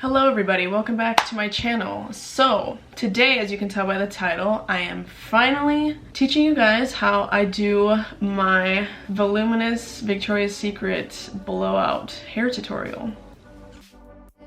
Hello everybody, welcome back to my channel. So today, as you can tell by the title, I am finally teaching you guys how I do my voluminous Victoria's Secret blowout hair tutorial.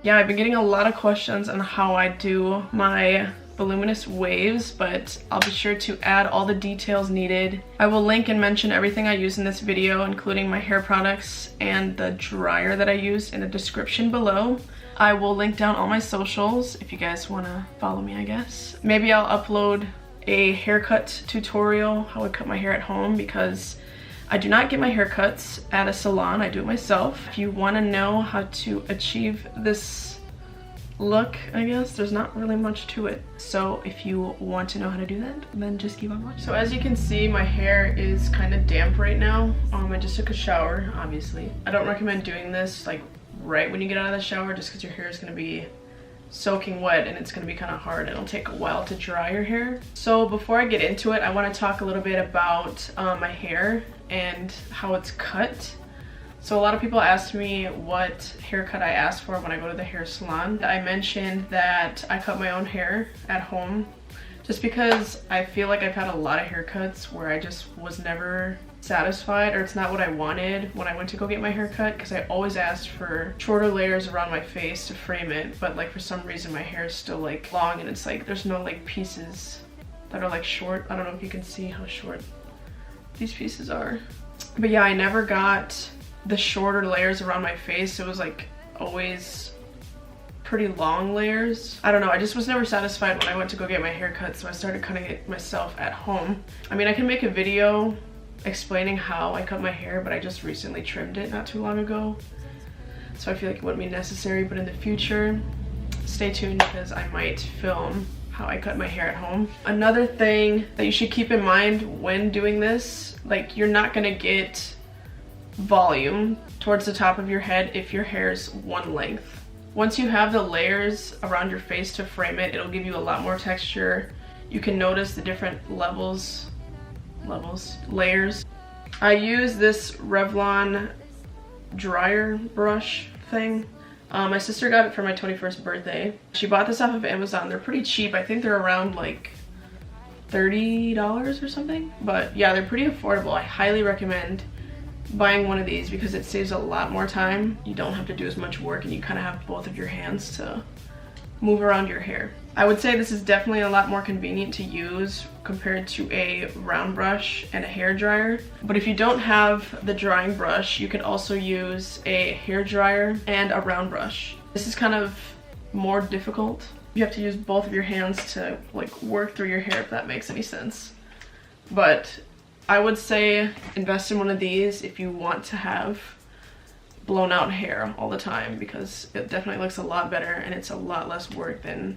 Yeah, I've been getting a lot of questions on how I do my voluminous waves, but I'll be sure to add all the details needed. I will link and mention everything I use in this video, including my hair products and the dryer that I use, in the description below. I will link down all my socials if you guys want to follow me, I guess. Maybe I'll upload a haircut tutorial, how I cut my hair at home, because I do not get my haircuts at a salon, I do it myself. If you want to know how to achieve this look, I guess, there's not really much to it. So if you want to know how to do that, then just keep on watching. So as you can see, my hair is kind of damp right now. I just took a shower, obviously. I don't recommend doing this like right when you get out of the shower, just because your hair is going to be soaking wet and it's going to be kind of hard. It'll take a while to dry your hair. So before I get into it, I want to talk a little bit about my hair and how it's cut. So a lot of people asked me what haircut I asked for when I go to the hair salon. I mentioned that I cut my own hair at home just because I feel like I've had a lot of haircuts where I just was never satisfied, or it's not what I wanted when I went to go get my hair cut, because I always asked for shorter layers around my face to frame it, but like for some reason my hair is still like long and it's like there's no like pieces that are like short. I don't know if you can see how short these pieces are. But yeah, I never got the shorter layers around my face. It was like always pretty long layers. I don't know, I just was never satisfied when I went to go get my hair cut, so I started cutting it myself at home. I mean, I can make a video explaining how I cut my hair, but I just recently trimmed it not too long ago, so I feel like it wouldn't be necessary. But in the future, stay tuned, because I might film how I cut my hair at home. Another thing that you should keep in mind when doing this, like, you're not gonna get volume towards the top of your head if your hair is one length. Once you have the layers around your face to frame it, it'll give you a lot more texture. You can notice the different layers. I use this Revlon dryer brush thing. My sister got it for my 21st birthday. She bought this off of Amazon. They're pretty cheap. I think they're around like $30 or something. But yeah, they're pretty affordable. I highly recommend buying one of these because it saves a lot more time. You don't have to do as much work, and you kind of have both of your hands to move around your hair. I would say this is definitely a lot more convenient to use compared to a round brush and a hair dryer. But if you don't have the drying brush, you can also use a hair dryer and a round brush. This is kind of more difficult. You have to use both of your hands to like work through your hair, if that makes any sense. But I would say invest in one of these if you want to have blown out hair all the time, because it definitely looks a lot better and it's a lot less work than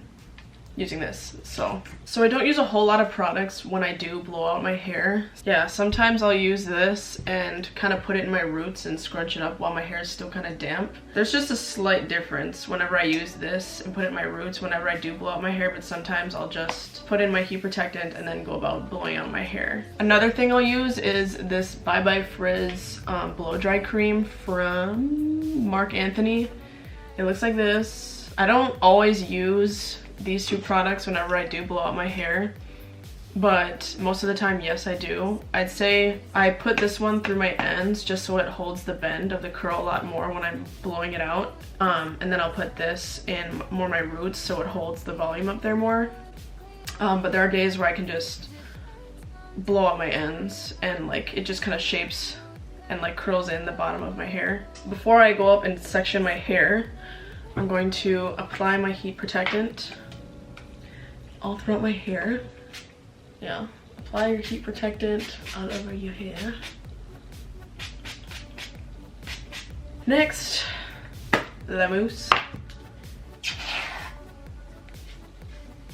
using this. So I don't use a whole lot of products when I do blow out my hair. Yeah, sometimes I'll use this and kind of put it in my roots and scrunch it up while my hair is still kind of damp. There's just a slight difference whenever I use this and put it in my roots whenever I do blow out my hair, but sometimes I'll just put in my heat protectant and then go about blowing out my hair. Another thing I'll use is this Bye Bye Frizz blow dry cream from Marc Anthony. It looks like this. I don't always use these two products whenever I do blow out my hair, but most of the time, yes, I do. I'd say I put this one through my ends just so it holds the bend of the curl a lot more when I'm blowing it out, and then I'll put this in more my roots so it holds the volume up there more. But there are days where I can just blow out my ends and like it just kind of shapes and like curls in the bottom of my hair. Before I go up and section my hair, I'm going to apply my heat protectant all throughout my hair. Yeah, apply your heat protectant all over your hair. Next, the mousse.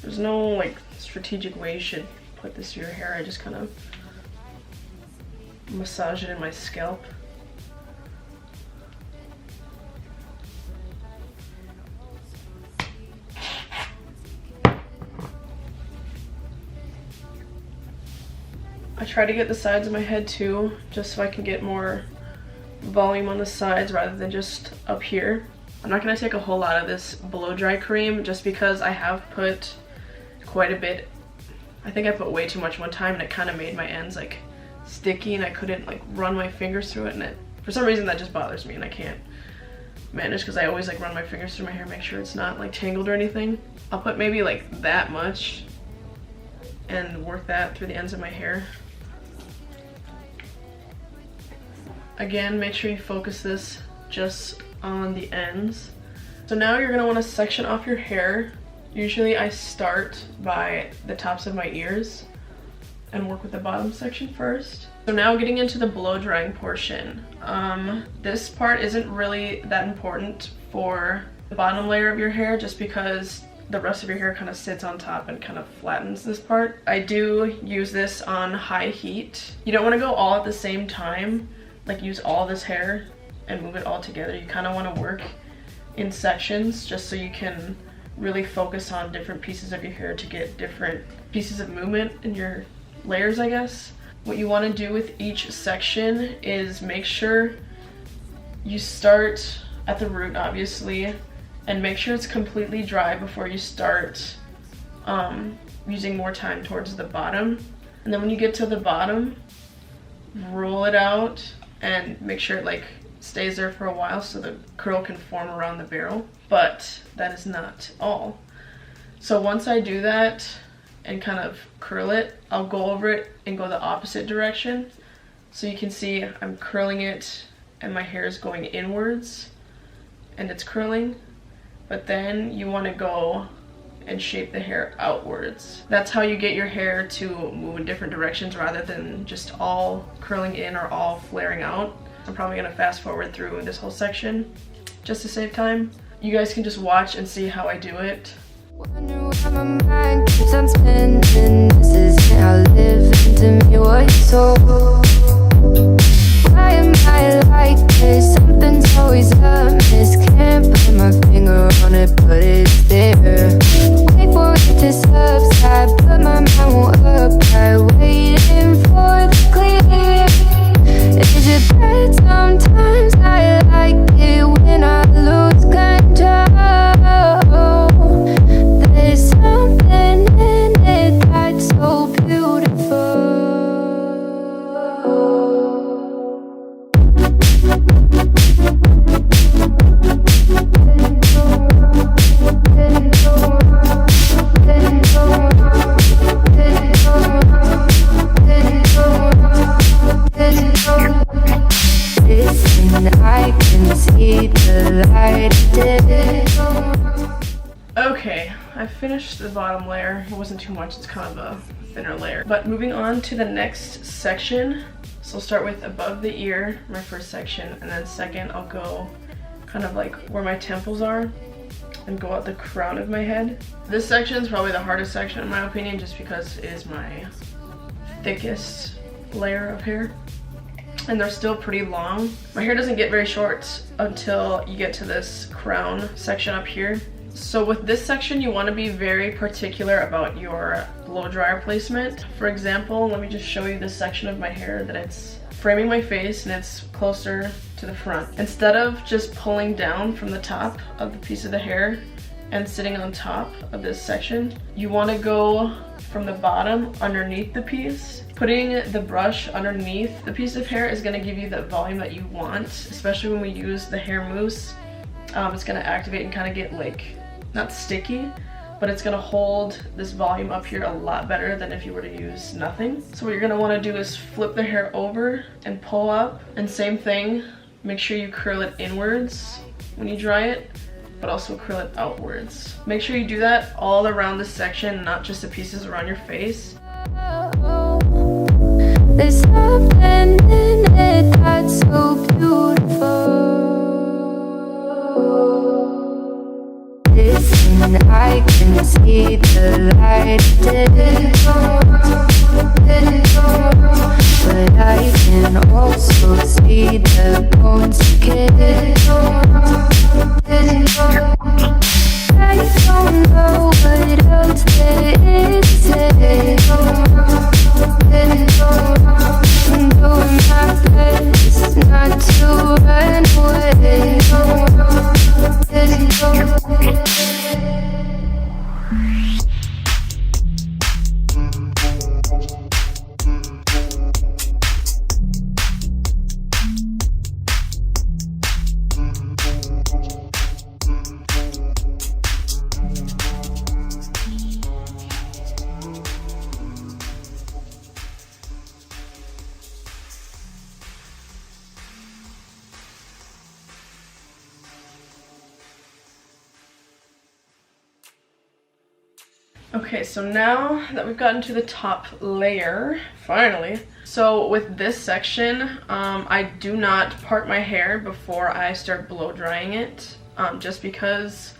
There's no like strategic way you should put this to your hair. I just kind of massage it in my scalp. I try to get the sides of my head too, just so I can get more volume on the sides rather than just up here. I'm not going to take a whole lot of this blow dry cream just because I have put quite a bit. I think I put way too much one time and it kind of made my ends like sticky and I couldn't like run my fingers through it, and for some reason that just bothers me and I can't manage because I always like run my fingers through my hair, make sure it's not like tangled or anything. I'll put maybe like that much and work that through the ends of my hair. Again, make sure you focus this just on the ends. So now you're gonna want to section off your hair. Usually I start by the tops of my ears and work with the bottom section first. So now getting into the blow drying portion. This part isn't really that important for the bottom layer of your hair just because the rest of your hair kind of sits on top and kind of flattens this part. I do use this on high heat. You don't want to go all at the same time, like use all this hair and move it all together. You kind of want to work in sections just so you can really focus on different pieces of your hair to get different pieces of movement in your layers, I guess. What you want to do with each section is make sure you start at the root, obviously, and make sure it's completely dry before you start using more time towards the bottom. And then when you get to the bottom, roll it out and make sure it like stays there for a while so the curl can form around the barrel. But that is not all. So once I do that and kind of curl it, I'll go over it and go the opposite direction. So you can see I'm curling it and my hair is going inwards and it's curling. But then you want to go and shape the hair outwards. That's how you get your hair to move in different directions rather than just all curling in or all flaring out. I'm probably gonna fast forward through this whole section just to save time. You guys can just watch and see how I do it. Wonder why my mind keeps on spinning. This is how I live. Into me what you told. Why am I like this? Something's always amiss. Can't put my finger on it, but it's there. Wait for it to subside, but my mind won't apply. Waiting for the clear. Is it bad sometimes? I like it when I lose control. There's something in it that's so beautiful. I can see the light. Okay, I finished the bottom layer. It wasn't too much, it's kind of a thinner layer. But moving on to the next section. So I'll start with above the ear, my first section, and then second I'll go kind of like where my temples are and go out the crown of my head. This section is probably the hardest section in my opinion just because it is my thickest layer of hair. And they're still pretty long. My hair doesn't get very short until you get to this crown section up here. So with this section, you want to be very particular about your blow dryer placement. For example, let me just show you this section of my hair that it's framing my face and it's closer to the front. Instead of just pulling down from the top of the piece of the hair and sitting on top of this section, you want to go from the bottom underneath the piece. Putting the brush underneath the piece of hair is going to give you the volume that you want, especially when we use the hair mousse. It's going to activate and kind of get like, not sticky, but it's going to hold this volume up here a lot better than if you were to use nothing. So what you're going to want to do is flip the hair over and pull up, and same thing, make sure you curl it inwards when you dry it, but also curl it outwards. Make sure you do that all around this section, not just the pieces around your face. There's something in it that's so beautiful. Listen, I can see the light, but I can also see the bones decay. I don't know what else there is to say. I'm doing my best not to run away. Okay, so now that we've gotten to the top layer, finally. So with this section, I do not part my hair before I start blow drying it, just because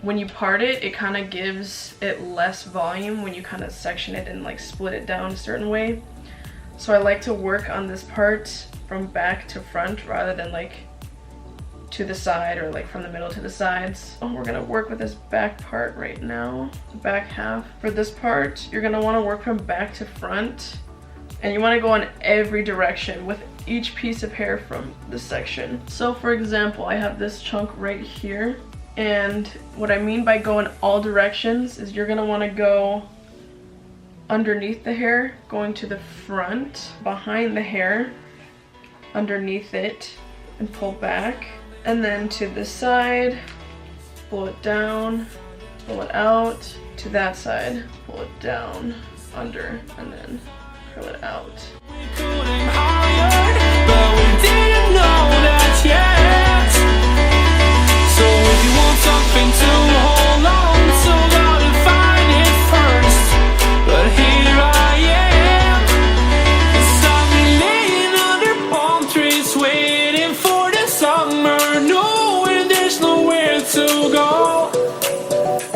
when you part it, it kind of gives it less volume when you kind of section it and like split it down a certain way. So I like to work on this part from back to front rather than like to the side or like from the middle to the sides. Oh, we're gonna work with this back part right now, the back half. For this part, you're gonna wanna work from back to front, and you wanna go in every direction with each piece of hair from this section. So for example, I have this chunk right here, and what I mean by go in all directions is you're gonna wanna go underneath the hair, going to the front, behind the hair, underneath it, and pull back. And then to this side, blow it down, pull it out. To that side, pull it down, under, and then curl it out. So if you want something to hold on to, gotta find it first. But here I am, I've been laying under palm trees, waiting for the summer. To go,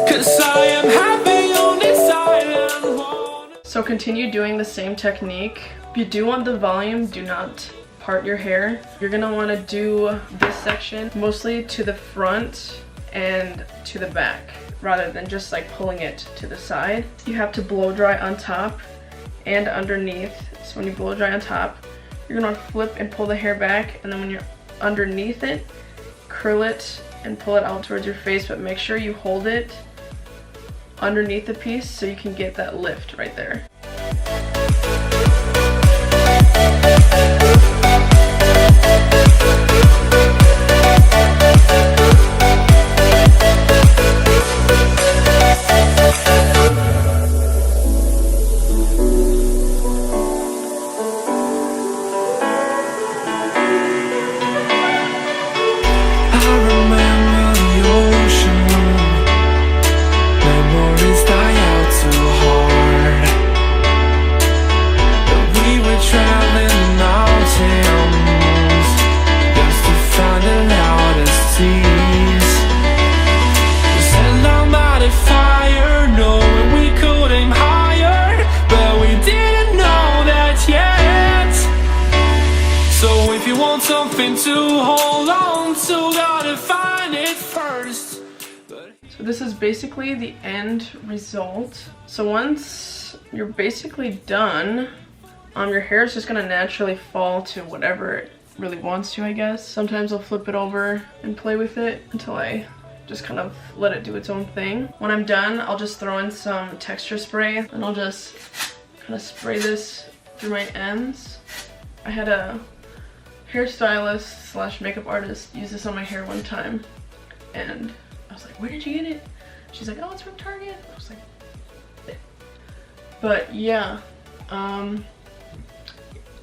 'cause I am happy on this island. So continue doing the same technique. If you do want the volume, do not part your hair. You're gonna want to do this section mostly to the front and to the back rather than just like pulling it to the side. You have to blow dry on top and underneath. So when you blow dry on top, you're gonna flip and pull the hair back, and then when you're underneath it, curl it and pull it out towards your face, but make sure you hold it underneath the piece so you can get that lift right there. Something to hold on to, gotta find it first. So this is basically the end result. So once you're basically done, your hair is just gonna naturally fall to whatever it really wants to, I guess. Sometimes I'll flip it over and play with it until I just kind of let it do its own thing. When I'm done, I'll just throw in some texture spray and I'll just kind of spray this through my ends. I had a hairstylist slash makeup artist use this on my hair one time, and I was like, where did you get it? She's like, oh, it's from Target. I was like, eh. But yeah,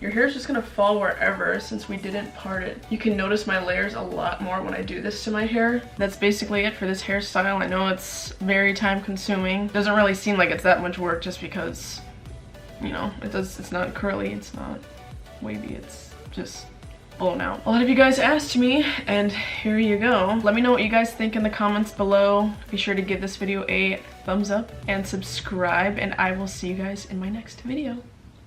your hair is just gonna fall wherever since we didn't part it. You can notice my layers a lot more when I do this to my hair. That's basically it for this hairstyle. I know it's very time consuming. Doesn't really seem like it's that much work just because, you know, it's not curly, it's not wavy, it's just blown out. A lot of you guys asked me, and here you go. Let me know what you guys think in the comments below. Be sure to give this video a thumbs up and subscribe, and I will see you guys in my next video.